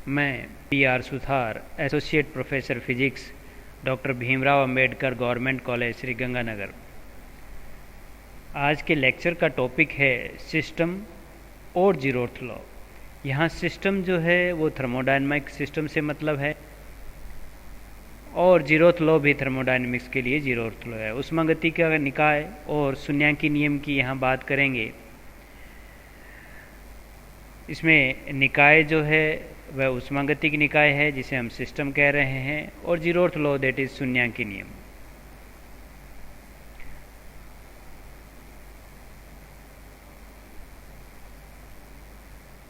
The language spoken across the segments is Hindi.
मैं PR Suthar, associate professor physics, doctor Bhimrao Ambedkar government college Sriganganagar. आज के लेक्चर का टॉपिक है सिस्टम और जीरोथ लॉ। यहाँ सिस्टम जो है वो थर्मोडायनामिक सिस्टम से मतलब है और जीरोथ लॉ भी थर्मोडायनामिक्स के लिए जीरोथ लॉ है। ऊष्मागतिकी का निकाय और शून्यांकी नियम की यहाँ बात करेंगे। इसमें निकाय जो है वह ऊष्मागतिकी निकाय है जिसे हम सिस्टम कह रहे हैं, और जीरोथ लॉ दैट इज शून्यांकी नियम।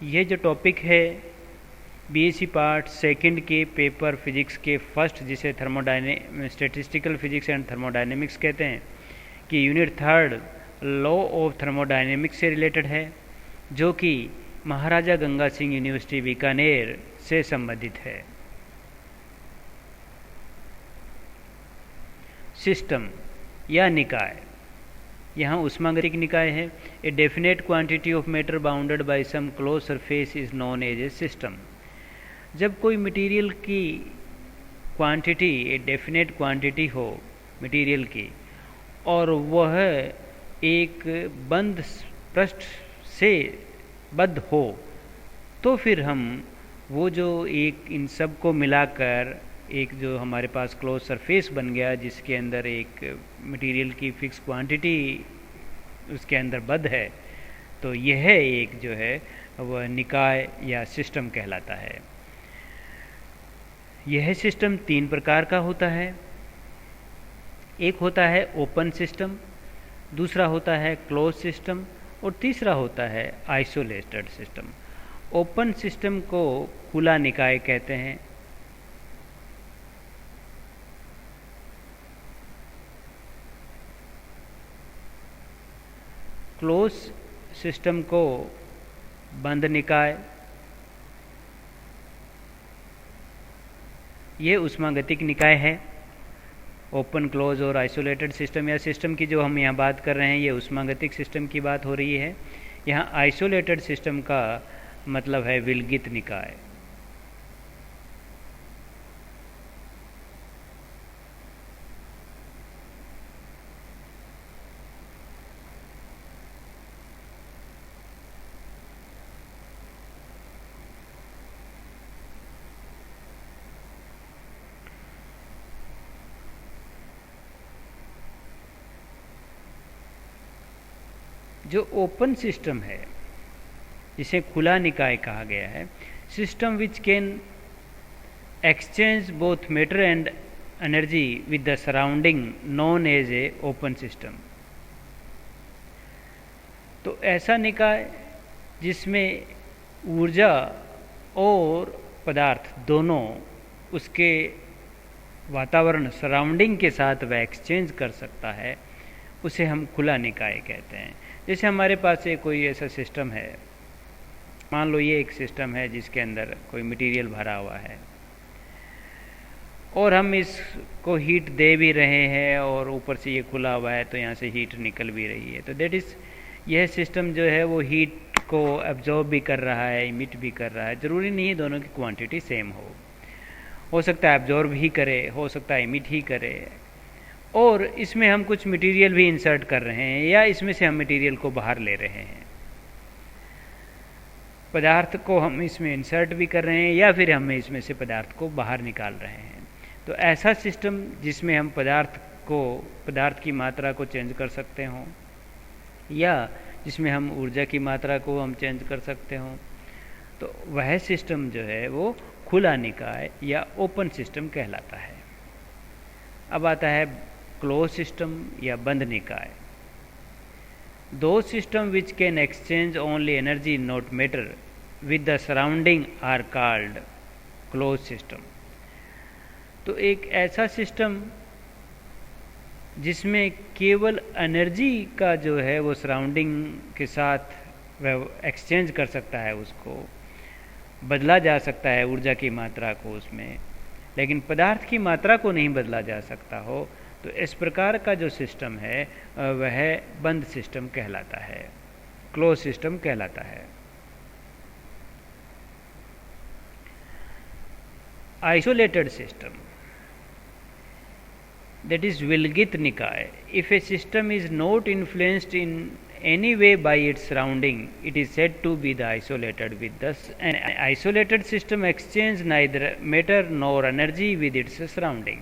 यह जो टॉपिक है BSc पार्ट सेकंड के पेपर फिजिक्स के फर्स्ट, जिसे स्टैटिस्टिकल फिजिक्स एंड थर्मोडायनेमिक्स कहते हैं, कि unit third law of thermodynamics से रिलेटेड है, जो कि महाराजा गंगा सिंह यूनिवर्सिटी बीकानेर से संबंधित है। सिस्टम या निकाय, यहाँ ऊष्मागतिक निकाय है। A definite quantity of matter bounded by some close surface is known as a system. जब कोई मटेरियल की क्वांटिटी, ए डेफिनेट क्वांटिटी हो मटेरियल की, और वह एक बंद पृष्ठ से बद्ध हो, तो फिर हम वो जो एक इन सब को मिलाकर एक जो हमारे पास क्लोज सरफेस बन गया, जिसके अंदर एक मटेरियल की फिक्स क्वांटिटी उसके अंदर बद्ध है, तो यह एक जो है वह निकाय या सिस्टम कहलाता है। यह सिस्टम तीन प्रकार का होता है। एक होता है ओपन सिस्टम, दूसरा होता है क्लोज सिस्टम, और तीसरा होता है आइसोलेटेड सिस्टम। ओपन सिस्टम को खुला निकाय कहते हैं। क्लोज सिस्टम को बंद निकाय। ये ऊष्मागतिक निकाय है। ओपन, क्लोज और आइसोलेटेड सिस्टम या सिस्टम की जो हम यहाँ बात कर रहे हैं, ये ऊष्मागतिक सिस्टम की बात हो रही है। यहाँ आइसोलेटेड सिस्टम का मतलब है विलगित निकाय। जो ओपन सिस्टम है, जिसे खुला निकाय कहा गया है, system which can exchange both matter and energy with the surrounding known as a open system. तो ऐसा निकाय जिसमें ऊर्जा और पदार्थ दोनों उसके वातावरण सराउंडिंग के साथ वह एक्सचेंज कर सकता है, उसे हम खुला निकाय कहते हैं। जैसे हमारे पास कोई ऐसा सिस्टम है, मान लो ये एक सिस्टम है जिसके अंदर कोई मटेरियल भरा हुआ है, और हम इसको हीट दे भी रहे हैं, और ऊपर से ये खुला हुआ है तो यहाँ से हीट निकल भी रही है। तो दैट इज़, यह सिस्टम जो है वो हीट को एब्जॉर्ब भी कर रहा है, इमिट भी कर रहा है। ज़रूरी नहीं है दोनों की क्वांटिटी सेम हो सकता है एब्जॉर्ब ही करे, हो सकता है इमिट ही करे, और इसमें हम कुछ मटेरियल भी इंसर्ट कर रहे हैं, या इसमें से हम मटेरियल को बाहर ले रहे हैं। पदार्थ को हम इसमें इंसर्ट भी कर रहे हैं, या फिर हम इसमें से पदार्थ को बाहर निकाल रहे हैं। तो ऐसा सिस्टम जिसमें हम पदार्थ की मात्रा को चेंज कर सकते हों, या जिसमें हम ऊर्जा की मात्रा को हम चेंज कर सकते हों, तो वह सिस्टम जो है वो खुला निकाय या ओपन सिस्टम कहलाता है। अब आता है क्लोज सिस्टम या बंद निकाय। दो system which can exchange only energy not matter with the surrounding are called close system. तो एक ऐसा सिस्टम जिसमें केवल एनर्जी का जो है वो सराउंडिंग के साथ वह एक्सचेंज कर सकता है, उसको बदला जा सकता है ऊर्जा की मात्रा को उसमें, लेकिन पदार्थ की मात्रा को नहीं बदला जा सकता हो, तो इस प्रकार का जो सिस्टम है वह बंद सिस्टम कहलाता है, क्लोज सिस्टम कहलाता है। isolated system, that is Vilgit Nikaya. If a system is not influenced in any way by its surrounding, it is said to be the isolated. With thus an isolated system exchanges neither matter nor energy with its surrounding.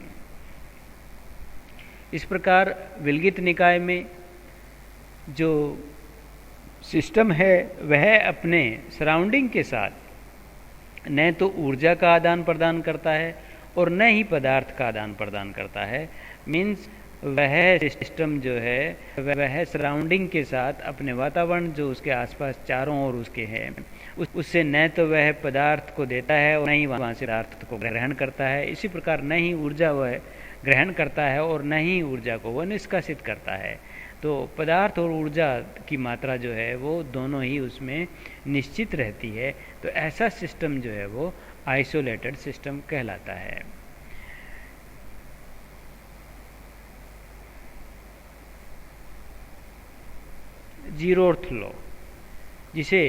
इस प्रकार विलगित निकाय में जो सिस्टम है वह अपने सराउंडिंग के साथ न तो ऊर्जा का आदान प्रदान करता है और न ही पदार्थ का आदान प्रदान करता है। मीन्स वह सिस्टम जो है वह सराउंडिंग के साथ अपने वातावरण जो उसके आसपास चारों ओर उसके है उससे न तो वह पदार्थ को देता है और न ही वहाँ से पदार्थ को ग्रहण करता है। इसी प्रकार न ही ऊर्जा वह ग्रहण करता है और न ही ऊर्जा को वह निष्कासित करता है। तो पदार्थ और ऊर्जा की मात्रा जो है वो दोनों ही उसमें निश्चित रहती है। तो ऐसा सिस्टम जो है वो आइसोलेटेड सिस्टम कहलाता है। जीरोथ लॉ, जिसे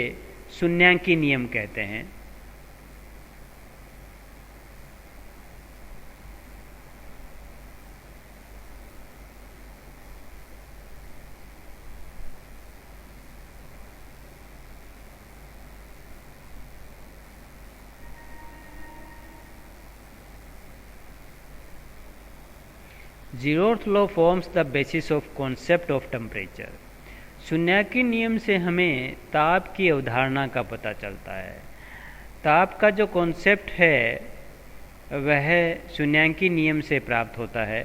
शून्यांकी नियम कहते हैं, zeroth law forms the basis of concept of temperature. शून्यांकी नियम से हमें ताप की अवधारणा का पता चलता है। ताप का जो कॉन्सेप्ट है वह शून्यांकी नियम से प्राप्त होता है।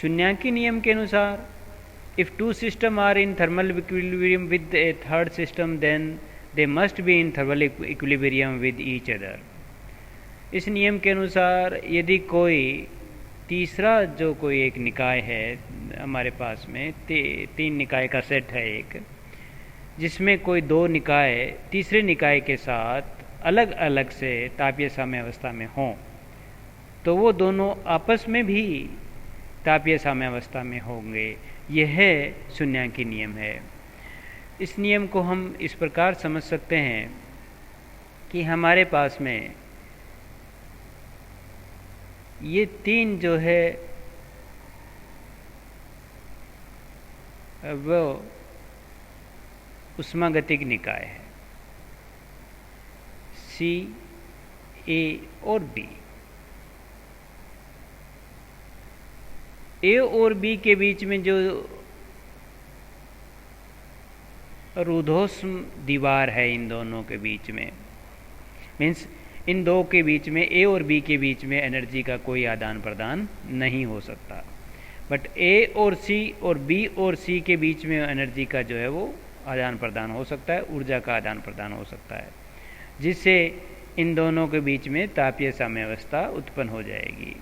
शून्यांकी नियम के अनुसार if two systems are in thermal equilibrium with a third system, then they must be in thermal equilibrium with each other. इस नियम के अनुसार यदि कोई तीसरा जो कोई एक निकाय है हमारे पास में तीन निकाय का सेट है एक, जिसमें कोई दो निकाय तीसरे निकाय के साथ अलग अलग से तापीय साम्य अवस्था में हों, तो वो दोनों आपस में भी तापीय साम्य अवस्था में होंगे। यह शून्यांकी नियम है। इस नियम को हम इस प्रकार समझ सकते हैं कि हमारे पास में ये तीन जो है वो उष्मागतिक निकाय है, सी, ए और बी। ए और बी के बीच में जो रुद्धोष्म दीवार है इन दोनों के बीच में, मीन्स इन दो के बीच में ए और बी के बीच में एनर्जी का कोई आदान प्रदान नहीं हो सकता। बट ए और सी और बी और सी के बीच में एनर्जी का जो है वो आदान प्रदान हो सकता है, ऊर्जा का आदान प्रदान हो सकता है, जिससे इन दोनों के बीच में तापीय साम्यावस्था उत्पन्न हो जाएगी।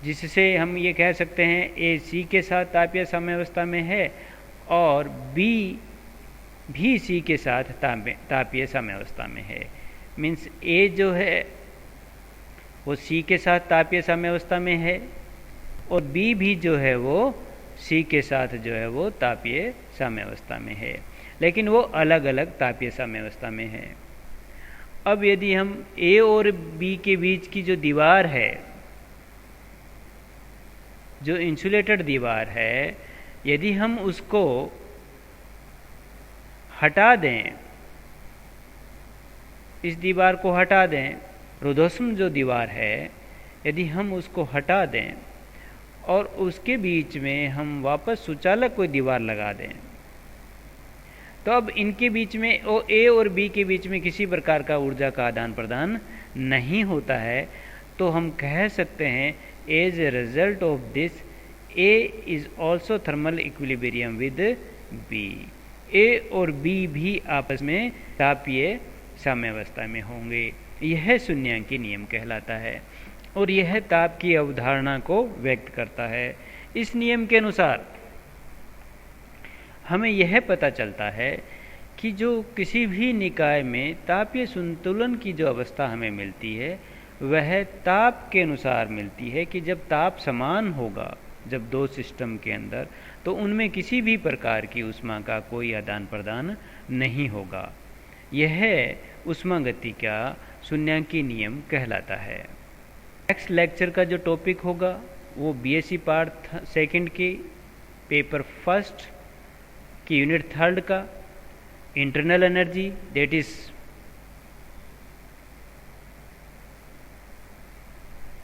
जिससे हम ये कह सकते हैं ए सी के साथ तापीय साम्यावस्था में है और बी भी सी के साथ तापीय साम्यावस्था में है। मीन्स ए जो है वो सी के साथ तापीय साम्यावस्था में है और बी भी जो है वो सी के साथ जो है वो तापीय साम्यावस्था में है, लेकिन वो अलग अलग तापीय साम्यावस्था में है। अब यदि हम ए और बी के बीच की जो दीवार है, जो इंसुलेटेड दीवार है, यदि हम उसको हटा दें, इस दीवार को हटा दें, रुद्धोष्म जो दीवार है यदि हम उसको हटा दें और उसके बीच में हम वापस सुचालक कोई दीवार लगा दें, तो अब इनके बीच में ए और बी के बीच में किसी प्रकार का ऊर्जा का आदान प्रदान नहीं होता है। तो हम कह सकते हैं as a result of this A is also thermal equilibrium with B. A और बी भी आपस में तापीय साम्यावस्था में होंगे। यह शून्यांकी नियम कहलाता है और यह ताप की अवधारणा को व्यक्त करता है। इस नियम के अनुसार हमें यह पता चलता है कि जो किसी भी निकाय में तापीय संतुलन की जो अवस्था हमें मिलती है वह ताप के अनुसार मिलती है कि जब ताप समान होगा जब दो सिस्टम के अंदर, तो उनमें किसी भी प्रकार की ऊष्मा का कोई आदान प्रदान नहीं होगा। यह ऊष्मागति का शून्यांकी नियम कहलाता है। नेक्स्ट लेक्चर का जो टॉपिक होगा वो बीएससी पार्ट सेकंड की पेपर फर्स्ट की यूनिट थर्ड का इंटरनल एनर्जी, दैट इज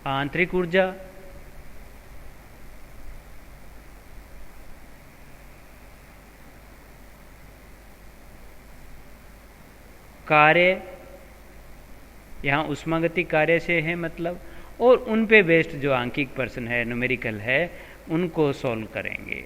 आंतरिक ऊर्जा, कार्य, यहाँ ऊष्मागतिक कार्य से है मतलब, और उन पे बेस्ड जो आंकिक प्रश्न है, न्यूमेरिकल है, उनको सॉल्व करेंगे।